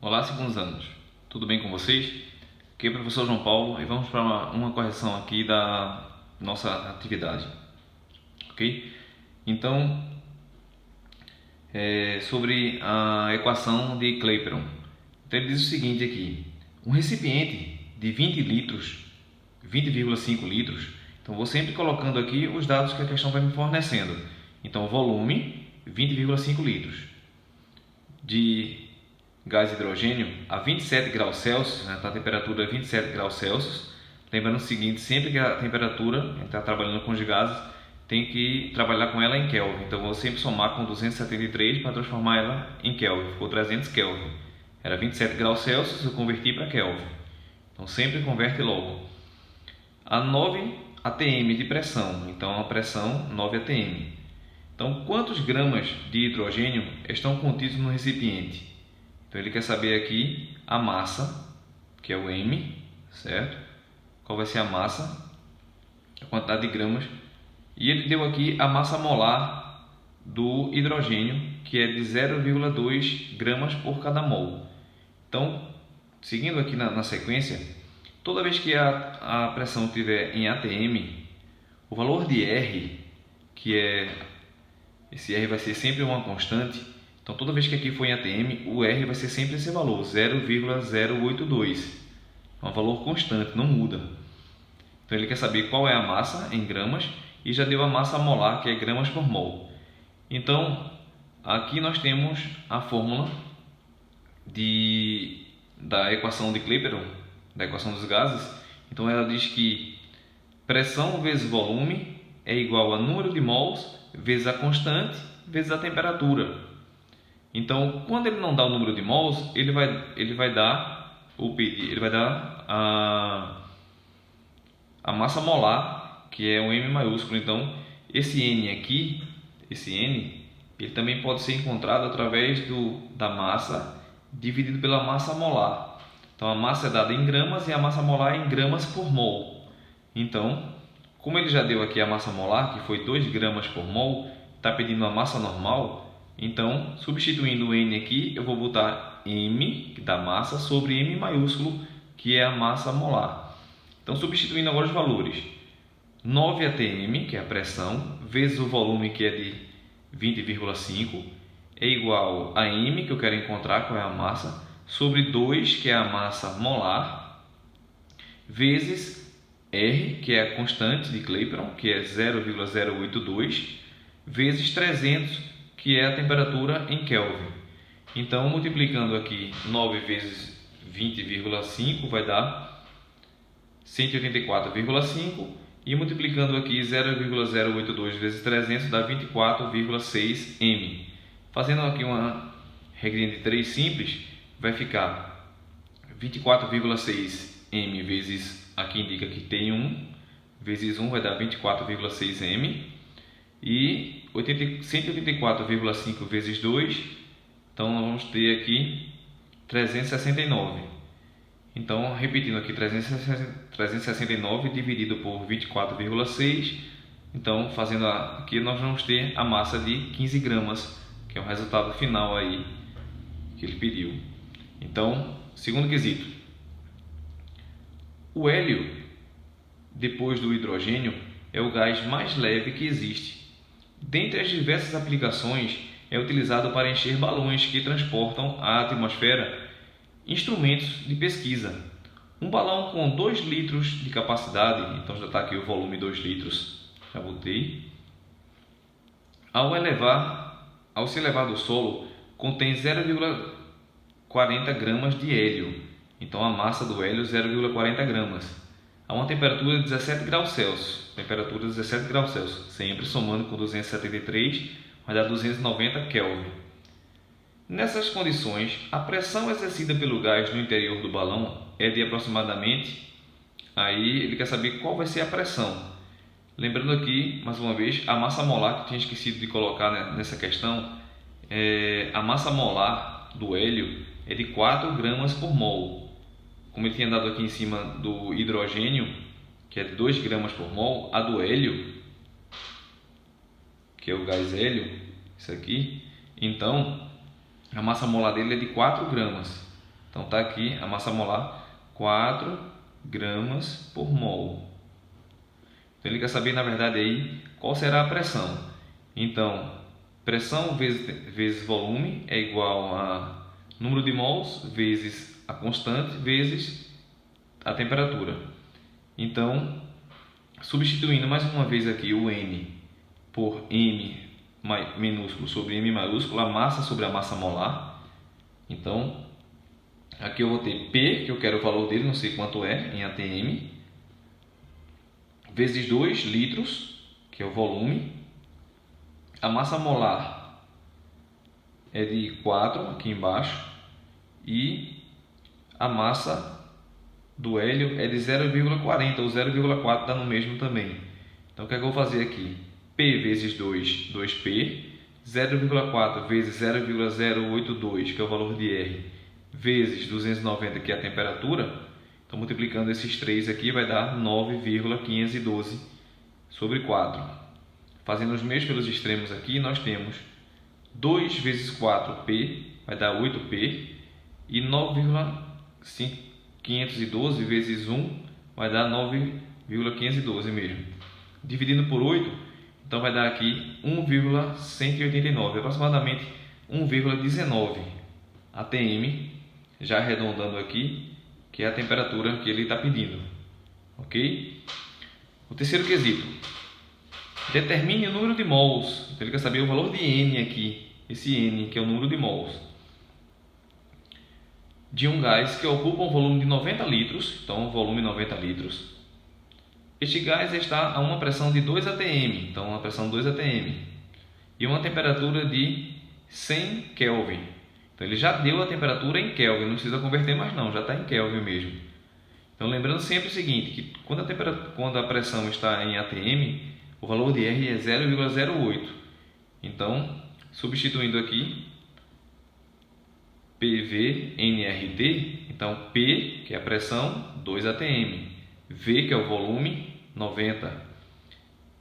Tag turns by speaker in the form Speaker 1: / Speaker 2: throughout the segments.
Speaker 1: Olá, segundos anos. Tudo bem com vocês? Aqui é o professor João Paulo e vamos para uma correção aqui da nossa atividade, ok? Então, sobre a equação de Clapeyron. Então ele diz o seguinte aqui: um recipiente de 20 litros, 20,5 litros. Então vou sempre colocando aqui os dados que a questão vai me fornecendo. Então volume 20,5 litros de gás hidrogênio a 27 graus Celsius, né, tá a temperatura 27 graus Celsius. Lembrando o seguinte, sempre que a temperatura, a gente está trabalhando com os gases, tem que trabalhar com ela em Kelvin. Então vou sempre somar com 273 para transformar ela em Kelvin. Ficou 300 Kelvin. Era 27 graus Celsius, eu converti para Kelvin. Então sempre converte logo. A 9 atm de pressão, então a pressão 9 atm. Então quantos gramas de hidrogênio estão contidos no recipiente? Então ele quer saber aqui a massa, que é o M, certo? Qual vai ser a massa, a quantidade de gramas. E ele deu aqui a massa molar do hidrogênio, que é de 0,2 gramas por cada mol. Então, seguindo aqui na sequência, toda vez que a pressão estiver em atm, o valor de R, que é esse R vai ser sempre uma constante. Então toda vez que aqui for em atm, o R vai ser sempre esse valor, 0,082. É um valor constante, não muda. Então ele quer saber qual é a massa em gramas e já deu a massa molar, que é gramas por mol. Então aqui nós temos a fórmula da equação de Clapeyron, da equação dos gases. Então ela diz que pressão vezes volume é igual a número de mols vezes a constante vezes a temperatura. Então, quando ele não dá o número de mols, ele vai dar a massa molar, que é o M maiúsculo. Então, esse N aqui, ele também pode ser encontrado através da massa dividido pela massa molar. Então, a massa é dada em gramas e a massa molar em gramas por mol. Então, como ele já deu aqui a massa molar, que foi 2 gramas por mol, está pedindo a massa normal. Então, substituindo o N aqui, eu vou botar M da massa sobre M maiúsculo, que é a massa molar. Então, substituindo agora os valores. 9 atm, que é a pressão, vezes o volume, que é de 20,5, é igual a M, que eu quero encontrar, qual é a massa, sobre 2, que é a massa molar, vezes R, que é a constante de Clapeyron, que é 0,082, vezes 300, que é a temperatura em Kelvin. Então, multiplicando aqui 9 vezes 20,5 vai dar 184,5 e multiplicando aqui 0,082 vezes 300 dá 24,6 M. Fazendo aqui uma regrinha de 3 simples, vai ficar 24,6 M vezes, aqui indica que tem 1, vezes 1 vai dar 24,6 M. E 184,5 vezes 2, então nós vamos ter aqui 369. Então, repetindo aqui, 369 dividido por 24,6. Então, fazendo aqui, nós vamos ter a massa de 15 gramas, que é o resultado final aí que ele pediu. Então, segundo quesito. O hélio, depois do hidrogênio, é o gás mais leve que existe. Dentre as diversas aplicações, é utilizado para encher balões que transportam à atmosfera instrumentos de pesquisa. Um balão com 2 litros de capacidade, então já está aqui o volume 2 litros, já botei. Ao ser elevado ao solo, contém 0,40 gramas de hélio. Então a massa do hélio 0,40 gramas. A uma temperatura de 17 graus Celsius. Temperatura 17 graus Celsius. Sempre somando com 273, vai dar 290 Kelvin. Nessas condições, a pressão exercida pelo gás no interior do balão é de aproximadamente... Aí ele quer saber qual vai ser a pressão. Lembrando aqui, mais uma vez, a massa molar, que eu tinha esquecido de colocar nessa questão, a massa molar do hélio é de 4 gramas por mol. Como ele tinha dado aqui em cima do hidrogênio, que é de 2 gramas por mol, a do hélio, que é o gás hélio, isso aqui, então a massa molar dele é de 4 gramas. Então está aqui a massa molar 4 gramas por mol. Então ele quer saber, na verdade, aí qual será a pressão. Então, pressão vezes volume é igual a número de mols vezes a constante vezes a temperatura. Então, substituindo mais uma vez aqui o N por M minúsculo sobre M maiúsculo, a massa sobre a massa molar. Então, aqui eu vou ter P, que eu quero o valor dele, não sei quanto é, em ATM, vezes 2 litros, que é o volume. A massa molar é de 4 aqui embaixo e a massa do hélio é de 0,40, ou 0,4 dá no mesmo também. Então o que é que eu vou fazer aqui? P vezes 2, 2P, 0,4 vezes 0,082, que é o valor de R, vezes 290, que é a temperatura. Então multiplicando esses três aqui vai dar 9,512 sobre 4. Fazendo os meios pelos extremos aqui, nós temos 2 vezes 4P, vai dar 8P, e 9,512 vezes 1 vai dar 9,512 mesmo. Dividindo por 8, então vai dar aqui 1,189, aproximadamente 1,19 ATM, já arredondando aqui, que é a temperatura que ele está pedindo. Ok? O terceiro quesito: determine o número de mols. Então ele quer saber o valor de N aqui, esse N que é o número de mols, de um gás que ocupa um volume de 90 litros, então volume 90 litros. Este gás está a uma pressão de 2 atm, então uma pressão 2 atm, e uma temperatura de 100 Kelvin. Então ele já deu a temperatura em Kelvin, não precisa converter mais não, já está em Kelvin mesmo. Então lembrando sempre o seguinte, que quando a pressão está em atm, o valor de R é 0,08. Então, substituindo aqui, PV NRT, então P, que é a pressão, 2 atm, V, que é o volume, 90,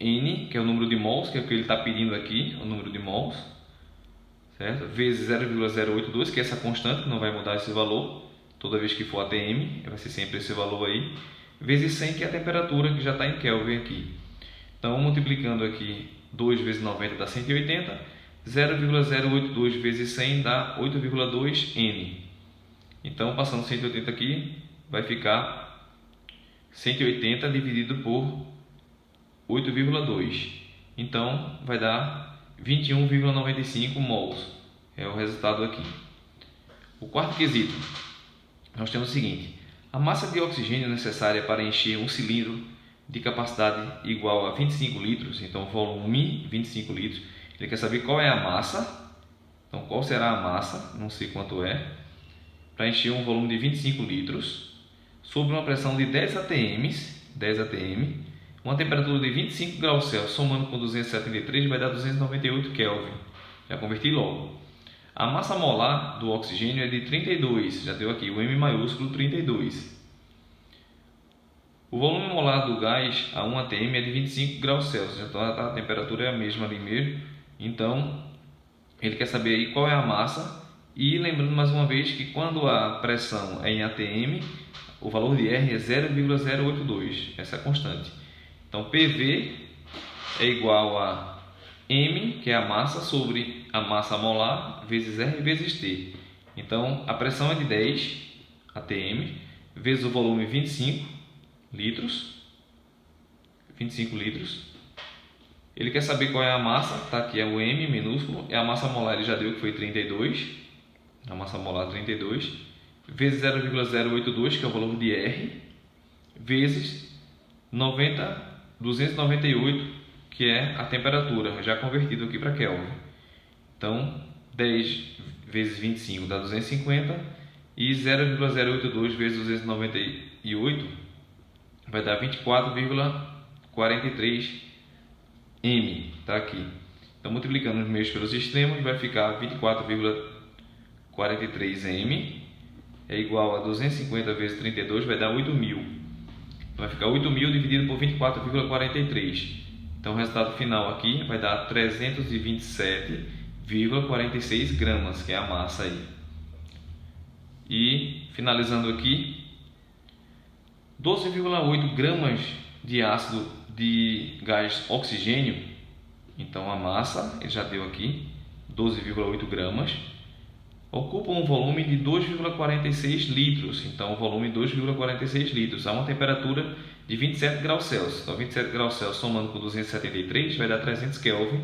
Speaker 1: N, que é o número de mols, que é o que ele está pedindo aqui, o número de mols, certo? Vezes 0,082, que é essa constante, que não vai mudar esse valor toda vez que for ATM, vai ser sempre esse valor aí, vezes 100, que é a temperatura, que já está em Kelvin aqui. Então, multiplicando aqui, 2 vezes 90 dá 180, 0,082 vezes 100 dá 8,2 N. Então, passando 180 aqui, vai ficar 180 dividido por 8,2. Então, vai dar 21,95 mols. É o resultado aqui. O quarto quesito, nós temos o seguinte: a massa de oxigênio necessária para encher um cilindro de capacidade igual a 25 litros, então volume 25 litros. Ele quer saber qual é a massa, então qual será a massa, não sei quanto é, para encher um volume de 25 litros, sob uma pressão de 10 atm, uma temperatura de 25 graus Celsius, somando com 273 vai dar 298 Kelvin. Já converti logo. A massa molar do oxigênio é de 32, já deu aqui o M maiúsculo 32. O volume molar do gás a 1 atm é de 25 graus Celsius, então a temperatura é a mesma ali mesmo. Então, ele quer saber aí qual é a massa. E lembrando mais uma vez que quando a pressão é em atm, o valor de R é 0,082, essa é a constante. Então, PV é igual a M, que é a massa, sobre a massa molar, vezes R vezes T. Então, a pressão é de 10 atm, vezes o volume 25 litros. Ele quer saber qual é a massa, tá? Aqui é o M minúsculo, e a massa molar ele já deu que foi 32, a massa molar 32, vezes 0,082, que é o valor de R, vezes 298, que é a temperatura, já convertido aqui para Kelvin. Então, 10 vezes 25 dá 250, e 0,082 vezes 298 vai dar 24,43 M, tá aqui. Então, multiplicando os meios pelos extremos, vai ficar 24,43 M é igual a 250 vezes 32, vai dar 8.000. Vai ficar 8.000 dividido por 24,43. Então, o resultado final aqui vai dar 327,46 gramas, que é a massa aí. E finalizando aqui, 12,8 gramas de ácido de gás oxigênio. Então a massa, ele já deu aqui, 12,8 gramas, ocupa um volume de 2,46 litros. Então o volume 2,46 litros, a uma temperatura de 27 graus Celsius. Então 27 graus Celsius somando com 273 vai dar 300 Kelvin.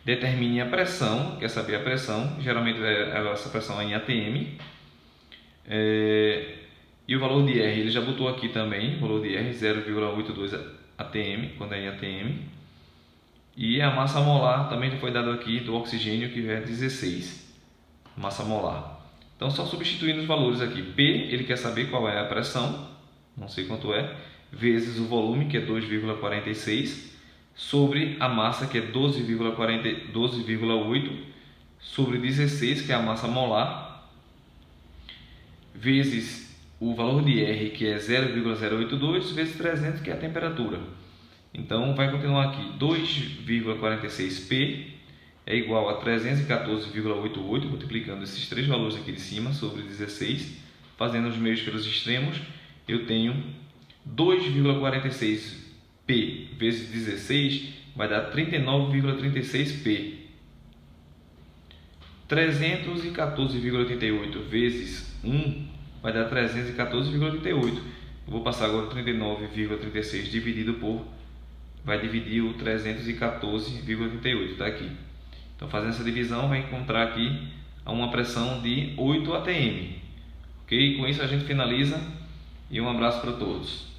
Speaker 1: Determine a pressão, quer saber a pressão, geralmente essa pressão é em ATM. E o valor de R ele já botou aqui também, o valor de R 0,82 ATM, quando é em ATM. E a massa molar também já foi dado aqui do oxigênio, que é 16 massa molar. Então só substituindo os valores aqui, P ele quer saber qual é a pressão, não sei quanto é, vezes o volume, que é 2,46, sobre a massa, que é 12,8, sobre 16, que é a massa molar, vezes o valor de R, que é 0,082, vezes 300, que é a temperatura. Então vai continuar aqui, 2,46P é igual a 314,88, multiplicando esses três valores aqui de cima sobre 16, fazendo os meios pelos extremos, eu tenho 2,46P vezes 16 vai dar 39,36P. 314,88 vezes 1 vai dar 314,88. Eu vou passar agora 39,36 dividido por, vai dividir o 314,88, está aqui. Então fazendo essa divisão vai encontrar aqui uma pressão de 8 atm. Ok? Com isso a gente finaliza e um abraço para todos.